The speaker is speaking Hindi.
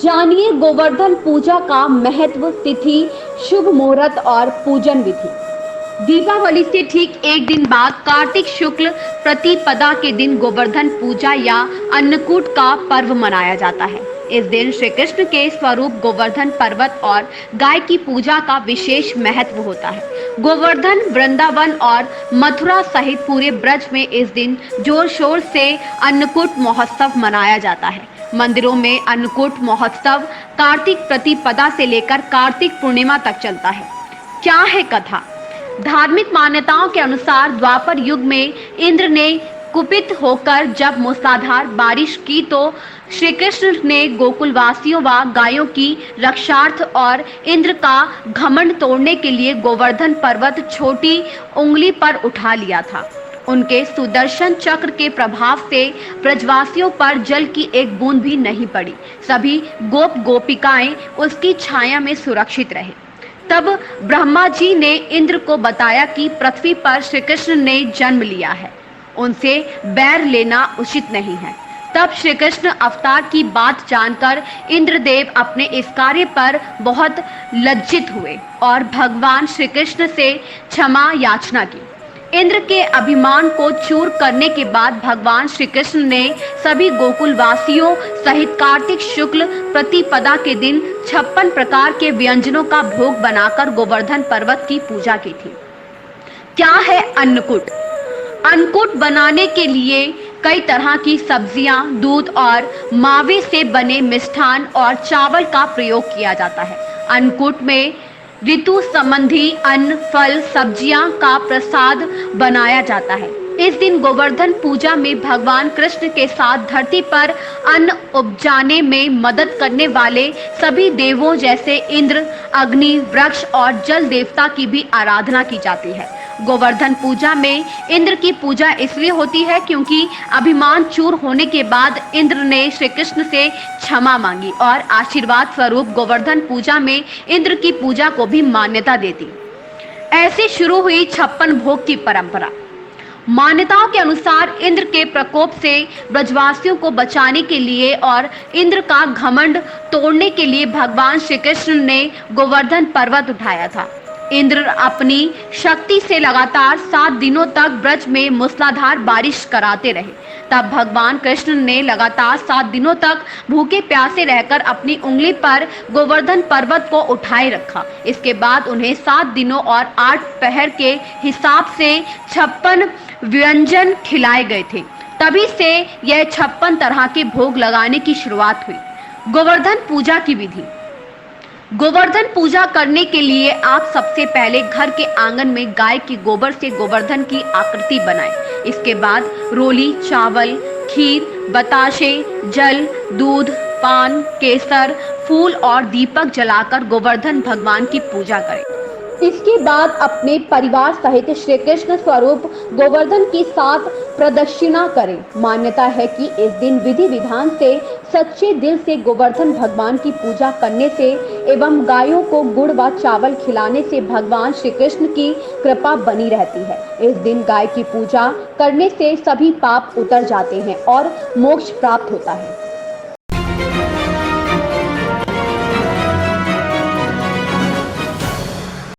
जानिए गोवर्धन पूजा का महत्व, तिथि, शुभ मुहूर्त और पूजन विधि। दीपावली से ठीक एक दिन बाद कार्तिक शुक्ल प्रतिपदा के दिन गोवर्धन पूजा या अन्नकूट का पर्व मनाया जाता है। इस दिन श्री कृष्ण के स्वरूप गोवर्धन पर्वत और गाय की पूजा का विशेष महत्व होता है। गोवर्धन, वृंदावन और मथुरा सहित पूरे ब्रज में इस दिन जोर शोर से अन्नकूट महोत्सव मनाया जाता है। मंदिरों में अन्नकूट महोत्सव कार्तिक प्रतिपदा से लेकर कार्तिक पूर्णिमा तक चलता है। क्या है कथा? धार्मिक मान्यताओं के अनुसार द्वापर युग में इंद्र ने कुपित होकर जब मूसलाधार बारिश की तो श्री कृष्ण ने गोकुलवासियों व गायों की रक्षार्थ और इंद्र का घमंड तोड़ने के लिए गोवर्धन पर्वत छोटी उंगली पर उठा लिया था। उनके सुदर्शन चक्र के प्रभाव से ब्रजवासियों पर जल की एक बूंद भी नहीं पड़ी। सभी गोप गोपिकाएं उसकी छाया में सुरक्षित रहे। तब ब्रह्मा जी ने इंद्र को बताया कि पृथ्वी पर श्री कृष्ण ने जन्म लिया है, उनसे बैर लेना उचित नहीं है। तब श्री कृष्ण अवतार की बात जानकर इंद्रदेव अपने इस कार्य पर बहुत लज्जित हुए और भगवान श्री कृष्ण से क्षमा याचना की। इंद्र के अभिमान को चूर करने के बाद भगवान श्री कृष्ण ने सभी गोकुलवासियों सहित कार्तिक शुक्ल प्रतिपदा के दिन 56 प्रकार के व्यंजनों का भोग बनाकर गोवर्धन पर्वत की पूजा की थी। क्या है अन्नकूट? अन्नकूट बनाने के लिए कई तरह की सब्जियां, दूध और मावे से बने मिष्ठान और चावल का प्रयोग किया जाता है। अन्नकूट में ऋतु संबंधी अन्न, फल, सब्जियां का प्रसाद बनाया जाता है। इस दिन गोवर्धन पूजा में भगवान कृष्ण के साथ धरती पर अन्न उपजाने में मदद करने वाले सभी देवों जैसे इंद्र, अग्नि, वृक्ष और जल देवता की भी आराधना की जाती है। गोवर्धन पूजा में इंद्र की पूजा इसलिए होती है क्योंकि अभिमान चूर होने के बाद इंद्र ने श्री कृष्ण से क्षमा मांगी और आशीर्वाद स्वरूप गोवर्धन पूजा में इंद्र की पूजा को भी मान्यता देती। ऐसे शुरू हुई 56 भोग की परंपरा। मान्यताओं के अनुसार इंद्र के प्रकोप से ब्रजवासियों को बचाने के लिए और इंद्र का घमंड तोड़ने के लिए भगवान श्री कृष्ण ने गोवर्धन पर्वत उठाया था। इंद्र अपनी शक्ति से लगातार 7 दिनों तक ब्रज में मूसलाधार बारिश कराते रहे। तब भगवान कृष्ण ने लगातार 7 दिनों तक भूखे प्यासे रहकर अपनी उंगली पर गोवर्धन पर्वत को उठाए रखा। इसके बाद उन्हें 7 दिनों और 8 पहर के हिसाब से 56 व्यंजन खिलाए गए थे। तभी से यह 56 तरह के भोग लगाने की शुरुआत हुई। गोवर्धन पूजा की विधि। गोवर्धन पूजा करने के लिए आप सबसे पहले घर के आंगन में गाय के गोबर से गोवर्धन की आकृति बनाएं। इसके बाद रोली, चावल, खीर, बताशे, जल, दूध, पान, केसर, फूल और दीपक जलाकर गोवर्धन भगवान की पूजा करें। इसके बाद अपने परिवार सहित श्री कृष्ण स्वरूप गोवर्धन की 7 प्रदक्षिणा करें। मान्यता है कि इस दिन विधि विधान से सच्चे दिल से गोवर्धन भगवान की पूजा करने से एवं गायों को गुड़ व चावल खिलाने से भगवान श्री कृष्ण की कृपा बनी रहती है। इस दिन गाय की पूजा करने से सभी पाप उतर जाते हैं और मोक्ष प्राप्त होता है।